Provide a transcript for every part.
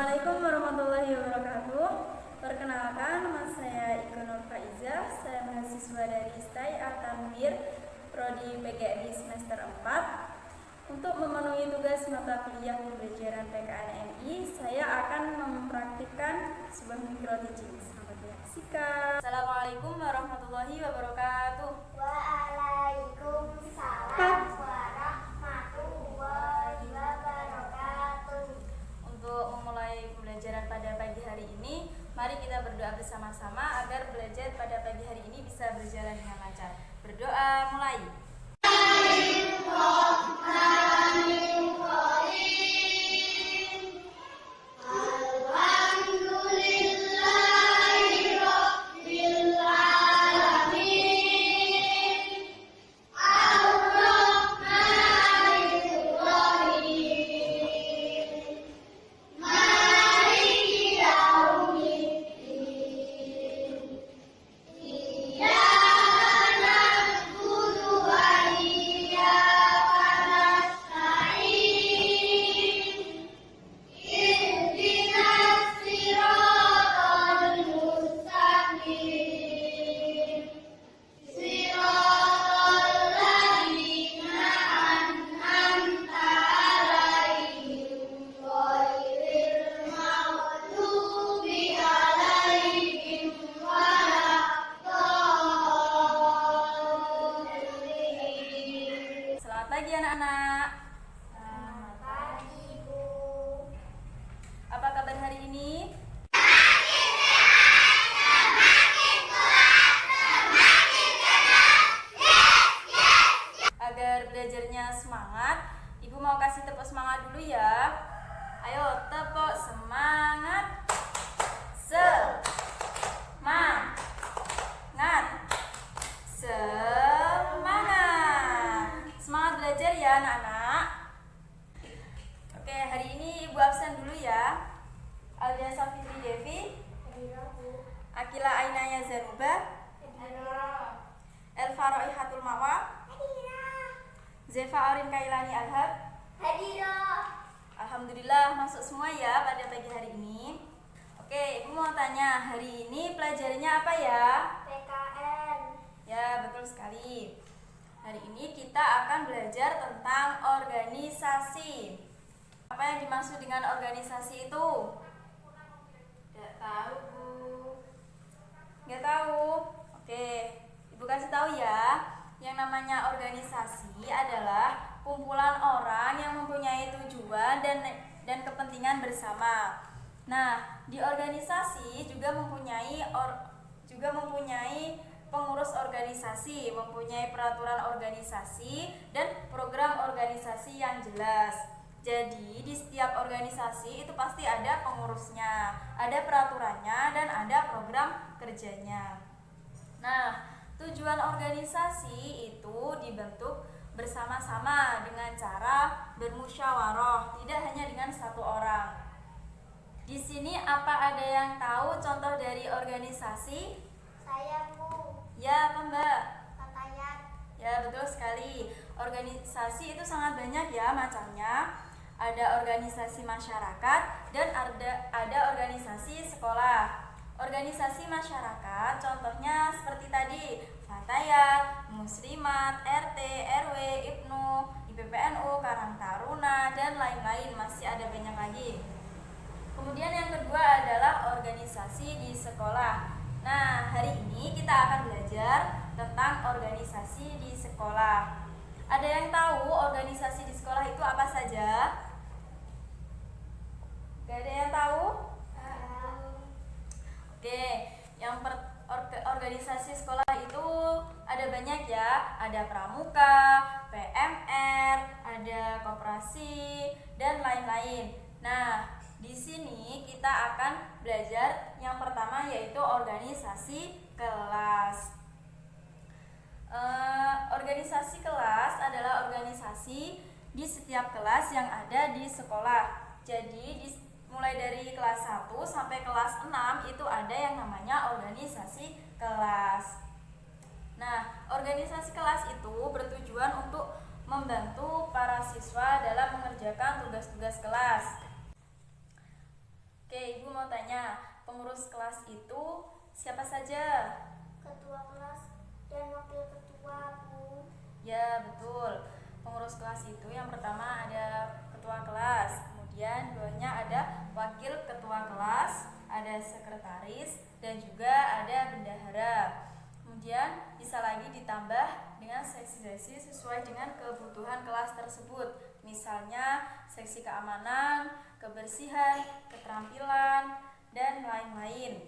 Assalamualaikum warahmatullahi wabarakatuh. Perkenalkan, nama saya Iko Nur Faizah. Saya mahasiswa dari STAI Al-Tanwir, Prodi PGRI semester 4. Untuk memenuhi tugas mata kuliah pembelajaran PKN-MI, saya akan mempraktikkan sebuah micro-teaching. Selamat menyaksikan. Assalamualaikum warahmatullahi wabarakatuh. Waalaikumsalam warahmatullahi wabarakatuh. Untuk memulai pembelajaran pada pagi hari ini, mari kita berdoa bersama-sama agar belajar pada pagi hari ini bisa berjalan dengan lancar. Berdoa mulai. Selamat pagi anak-anak. Selamat pagi, Bu. Apa kabar hari ini? Agar belajarnya semangat, Ibu mau kasih tepuk semangat dulu ya. Ayo tepuk semangat. Semangat. Semangat. Semangat belajar ya anak-anak. Oke, hari ini Ibu absen dulu ya. Aldia Safitri Devi, Hadira, Bu. Akila Ainaya Zanuba, Hadira. Elva Roihatul Mawa, Hadira. Zefa Aurin Kailani Alhab. Hadira. Alhamdulillah masuk semua ya pada pagi hari ini. Oke, Ibu mau tanya, hari ini pelajarannya apa ya? PKN. Ya, betul sekali. Hari ini kita akan belajar tentang organisasi. Apa yang dimaksud dengan organisasi itu? Tidak tahu, Bu. Nggak tahu? Oke, Ibu kasih tahu ya. Yang namanya organisasi adalah kumpulan orang yang mempunyai tujuan dan kepentingan bersama. Nah, di organisasi juga mempunyai pengurus organisasi, mempunyai peraturan organisasi dan program organisasi yang jelas. Jadi di setiap organisasi itu pasti ada pengurusnya, ada peraturannya dan ada program kerjanya. Nah, tujuan organisasi itu dibentuk bersama-sama dengan cara bermusyawarah, tidak hanya dengan satu orang. Di sini apa ada yang tahu contoh dari organisasi? Saya, Bu. Ya, apa Mbak? Fatayat. Ya, betul sekali. Organisasi itu sangat banyak ya macamnya. Ada organisasi masyarakat dan ada organisasi sekolah. Organisasi masyarakat contohnya seperti tadi, Fatayat, Muslimat, RT, RW, IPNU, IPPNU, Karang Taruna, dan lain-lain. Masih ada banyak lagi. Kemudian yang kedua adalah organisasi di sekolah. Nah, hari ini kita akan belajar tentang organisasi di sekolah. Ada yang tahu organisasi di sekolah itu apa saja? Gak ada yang tahu? Oke, organisasi sekolah itu ada banyak ya. Ada pramuka, PMR, ada koperasi, dan lain-lain. Nah, di sini kita akan belajar yang pertama yaitu organisasi kelas. Organisasi kelas adalah organisasi di setiap kelas yang ada di sekolah. Jadi mulai dari kelas 1 sampai kelas 6 itu ada yang namanya organisasi kelas. Nah, organisasi kelas itu bertujuan untuk membantu para siswa dalam mengerjakan tugas-tugas kelas. Oke, Ibu mau tanya, pengurus kelas itu siapa saja? Ketua kelas dan wakil ketua, Bu. Ya, betul. Pengurus kelas itu yang pertama ada ketua kelas, kemudian duanya ada wakil ketua kelas, ada sekretaris, dan juga ada bendahara. Kemudian bisa lagi ditambah dengan seksi-seksi sesuai dengan kebutuhan kelas tersebut. Misalnya seksi keamanan, kebersihan, keterampilan, dan lain-lain.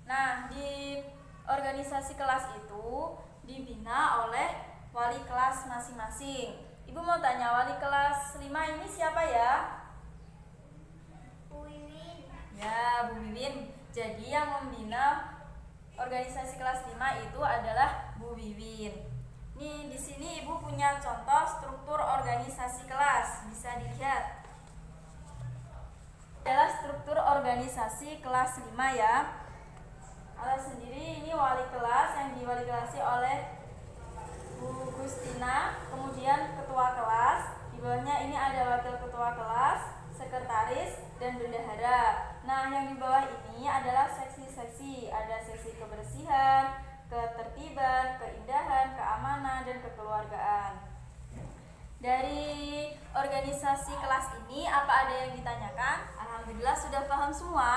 Nah, di organisasi kelas itu dibina oleh wali kelas masing-masing. Ibu mau tanya, wali kelas 5 ini siapa ya? Bu Wiwin. Ya, Bu Wiwin. Jadi yang membina organisasi kelas 5 itu adalah Bu Wiwin. Nih, di sini Ibu punya contoh struktur organisasi kelas. Bisa dilihat. Adalah struktur organisasi kelas 5 ya. Ada sendiri ini wali kelas yang diwali kelasi oleh Bu Gustina, kemudian ketua kelas, di bawahnya ini ada wakil ketua kelas, sekretaris, dan bendahara. Nah, yang di bawah ini adalah seksi-seksi, ada seksi kebersihan, ketertiban, keindahan, keamanan, dan kekeluargaan. Dari organisasi kelas ini, apa ada yang ditanyakan? Alhamdulillah sudah paham semua?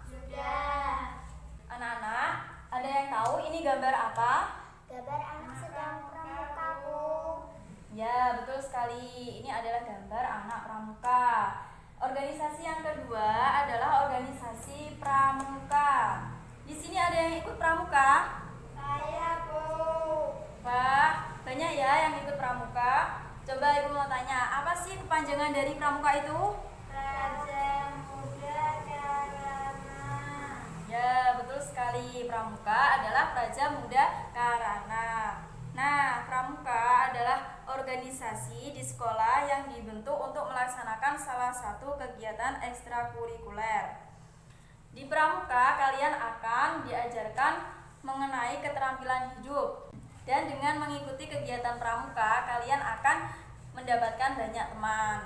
Sudah. Anak-anak, ada yang tahu ini gambar apa? Gambar anak sedang pramuka, Bu. Ya, betul sekali. Ini adalah gambar anak pramuka. Organisasi yang kedua adalah organisasi pramuka. Di sini ada yang ikut pramuka? Saya, Bu. Wah, banyak ya yang ikut pramuka. Coba Ibu mau tanya, apa sih kepanjangan dari pramuka itu? Raja Muda Karana. Ya, betul sekali. Pramuka adalah Praja Muda Karana. Nah, pramuka adalah organisasi di sekolah yang dibentuk untuk melaksanakan salah satu kegiatan ekstrakurikuler. Di pramuka, kalian akan diajarkan mengenai keterampilan hidup. Dan dengan mengikuti kegiatan pramuka, kalian akan mendapatkan banyak teman.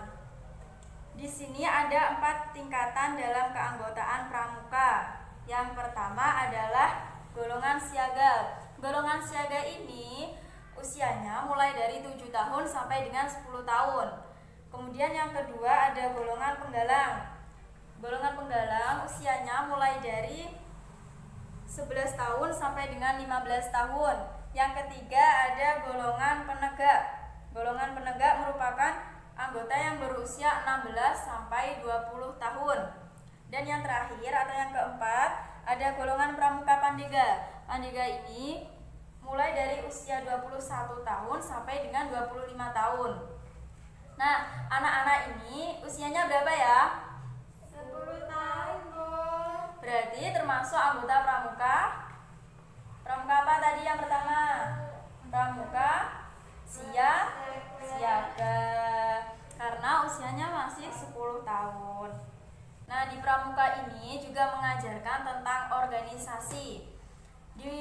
Di sini ada 4 tingkatan dalam keanggotaan pramuka. Yang pertama adalah golongan siaga. Golongan siaga ini usianya mulai dari 7 tahun sampai dengan 10 tahun. Kemudian yang kedua ada golongan penggalang. Golongan penggalang usianya mulai dari 11 tahun sampai dengan 15 tahun. Yang ketiga ada golongan penegak. Golongan penegak merupakan anggota yang berusia 16 sampai 20 tahun. Dan yang terakhir atau yang keempat ada golongan pramuka pandega. Pandega ini mulai dari usia 21 tahun sampai dengan 25 tahun. Nah, anak-anak ini usianya berapa ya? 10 tahun, Bu. Berarti termasuk anggota pramuka. Pramuka apa tadi yang pertama? Pramuka siaga. Karena usianya masih 10 tahun. Nah, di pramuka ini juga mengajarkan tentang organisasi. Di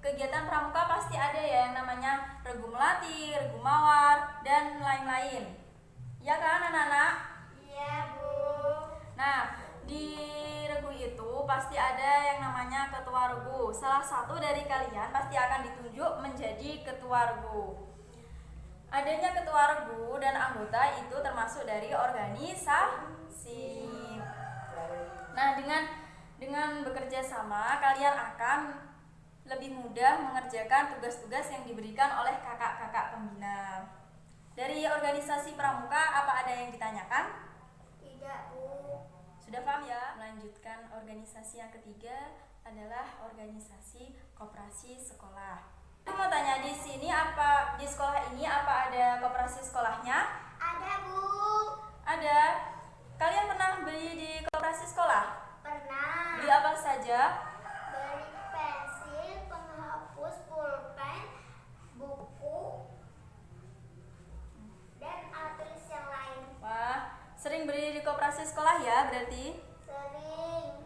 kegiatan pramuka pasti ada ya yang namanya regu melati, regu mawar, dan lain-lain. Ya kan anak-anak? Iya, Bu. Nah, di regu itu pasti ada yang namanya ketua regu. Salah satu dari kalian pasti akan ditunjuk menjadi ketua regu. Adanya ketua regu dan anggota itu termasuk dari organisasi. Nah, dengan bekerja sama kalian akan lebih mudah mengerjakan tugas-tugas yang diberikan oleh kakak-kakak pembina. Dari organisasi pramuka apa ada yang ditanyakan? Tidak, Bu. Sudah paham ya? Melanjutkan organisasi yang ketiga adalah organisasi koperasi sekolah. Aku mau tanya di sekolah ini apa ada koperasi sekolahnya? Ada, Bu. Ada. Kalian pernah beli di koperasi sekolah? Pernah. Beli apa saja? Beli pensil, penghapus, pulpen, buku, dan alat tulis yang lain. Wah, sering beli di koperasi sekolah ya berarti? Sering.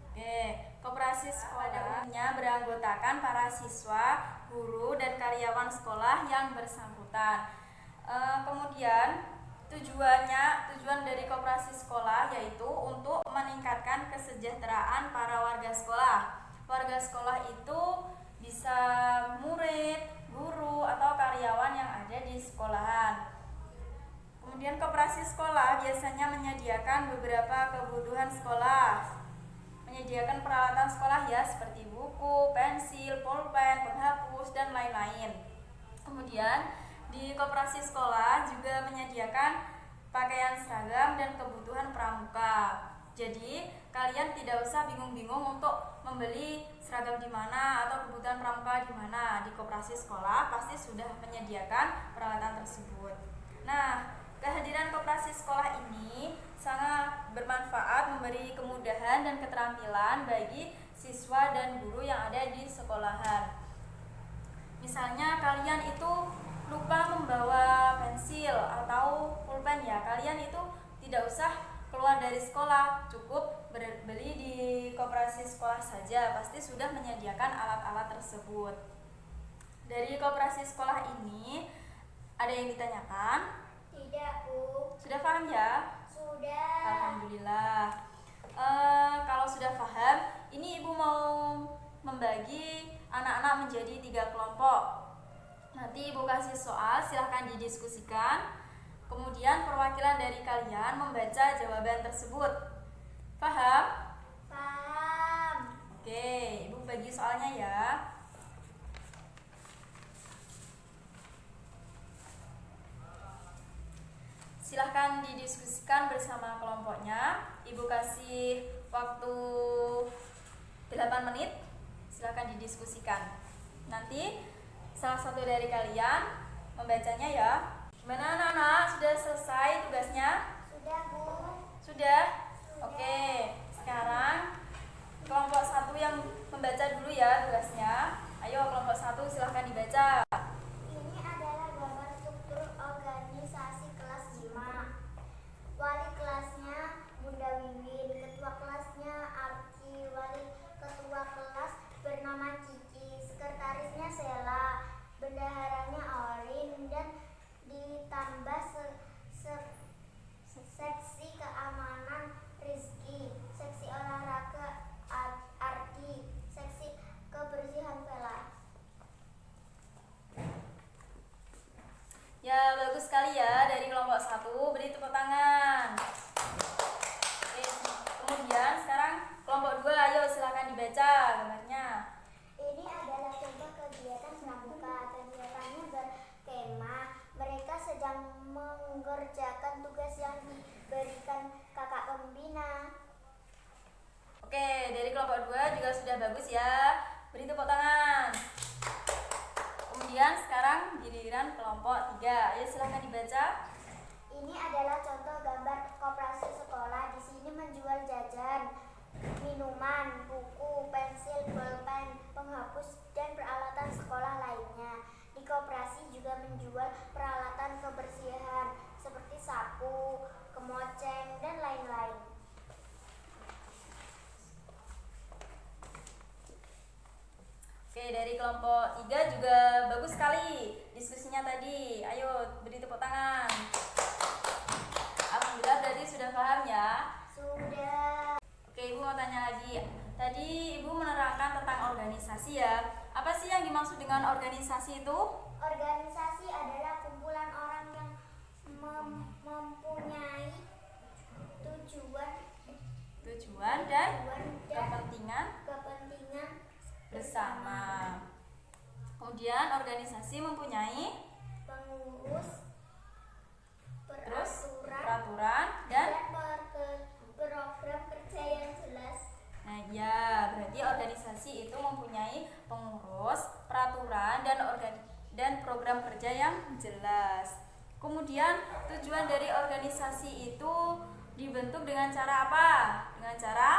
Oke, koperasi sekolahnya beranggotakan para siswa, guru, dan karyawan sekolah yang bersangkutan. Kemudian Tujuan dari koperasi sekolah yaitu untuk meningkatkan kesejahteraan para warga sekolah. Warga sekolah itu bisa murid, guru, atau karyawan yang ada di sekolahan. Kemudian koperasi sekolah biasanya menyediakan beberapa kebutuhan sekolah. Menyediakan peralatan sekolah ya seperti buku, pensil, pulpen, penghapus, dan lain-lain. Kemudian di koperasi sekolah juga menyediakan pakaian seragam dan kebutuhan pramuka. Jadi kalian tidak usah bingung-bingung untuk membeli seragam di mana atau kebutuhan pramuka di mana. Di koperasi sekolah pasti sudah menyediakan peralatan tersebut. Nah, kehadiran koperasi sekolah ini sangat bermanfaat, memberi kemudahan dan keterampilan bagi siswa dan guru yang ada di sekolahan. Misalnya kalian itu lupa membawa pensil atau pulpen ya, kalian itu tidak usah keluar dari sekolah, cukup beli di koperasi sekolah saja, pasti sudah menyediakan alat-alat tersebut. Dari koperasi sekolah ini ada yang ditanyakan? Tidak, Bu. Sudah paham ya? Sudah. Alhamdulillah. Kalau sudah paham, ini Ibu mau membagi anak-anak menjadi 3 kelompok. Nanti Ibu kasih soal, silahkan didiskusikan. Kemudian perwakilan dari kalian membaca jawaban tersebut. Paham? Paham. Oke, Ibu bagi soalnya ya. Silahkan didiskusikan bersama kelompoknya. Ibu kasih waktu 8 menit. Silahkan didiskusikan. Nanti salah satu dari kalian membacanya ya. Gimana anak-anak? Sudah selesai tugasnya? Sudah, Bu. Sudah? Oke. Sekarang kelompok 1 yang membaca dulu ya tugasnya. Ayo kelompok 1 silahkan dibaca. Ini adalah gambar struktur organisasi kelas 5. Wali kelasnya Bunda Wiwin, ketua kelasnya Arki, wali ketua kelas bernama Kiki, sekretarisnya Sela, bendaharanya Orin, dan ditambah seksi keamanan Rizky, seksi olahraga Ardi, seksi kebersihan Vela. Ya, bagus sekali ya dari kelompok 1. Beri tepuk tangan. Oke, kemudian sekarang kelompok 2, ayo silakan dibaca gambarnya. Ini adalah contoh kegiatan pramuka. Kegiatannya berkemah. Mereka sedang mengerjakan tugas yang diberikan kakak pembina. Oke, dari kelompok 2 juga sudah bagus ya. Beri tepuk tangan. Kemudian sekarang giliran kelompok 3. Ayo silahkan dibaca. Ini adalah contoh gambar koperasi sekolah. Di sini menjual jajan, minuman, buku, pensil, pulpen, penghapus, dan peralatan sekolah lainnya. Di koperasi juga menjual peralatan kebersihan seperti sapu, kemoceng, dan lain-lain. Oke, dari kelompok 3 juga bagus sekali diskusinya tadi. Ayo beri tepuk tangan. Alhamdulillah berarti sudah paham ya. Sudah. Oke, Ibu mau tanya lagi. Tadi Ibu menerangkan tentang organisasi ya. Apa sih yang dimaksud dengan organisasi itu? Organisasi adalah kumpulan orang yang mempunyai Tujuan dan kepentingan bersama. Kemudian organisasi mempunyai pengurus, peraturan dan program kerja yang jelas. Nah ya, berarti organisasi itu mempunyai pengurus, peraturan, dan program kerja yang jelas. Kemudian tujuan dari organisasi itu dibentuk dengan cara apa? Dengan cara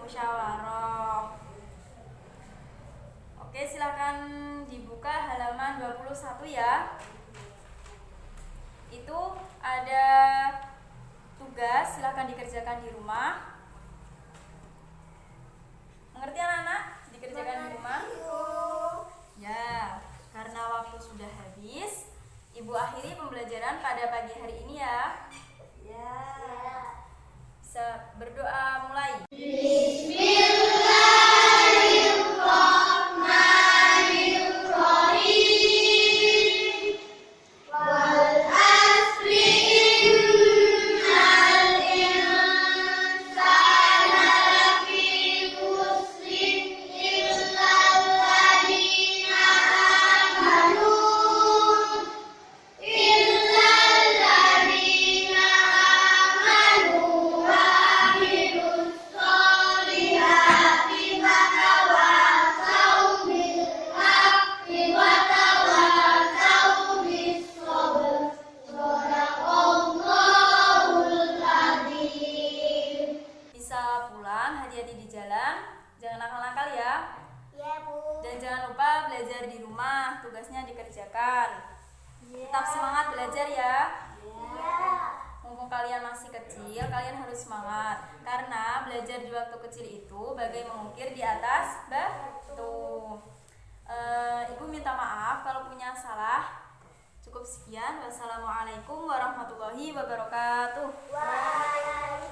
musyawarah. Oke, silakan dibuka halaman 21 ya. Itu ada tugas, silakan dikerjakan di rumah. Mengerti anak-anak? Dikerjakan di rumah? Ya, karena waktu sudah habis, Ibu Ibu akhiri pembelajaran pada pagi hari ini ya. Ya. Bisa berdoa mulai. Bisa pulang, hati-hati di jalan, jangan nakal-nakal ya. Ya, Bu. Dan jangan lupa belajar di rumah, tugasnya dikerjakan. Tetap semangat belajar ya. Ya. Mumpung kalian masih kecil, kalian harus semangat. Karena belajar di waktu kecil itu bagai mengukir di atas batu. Ibu minta maaf kalau punya salah. Cukup sekian. Wassalamualaikum warahmatullahi wabarakatuh. Waalaikumsalam.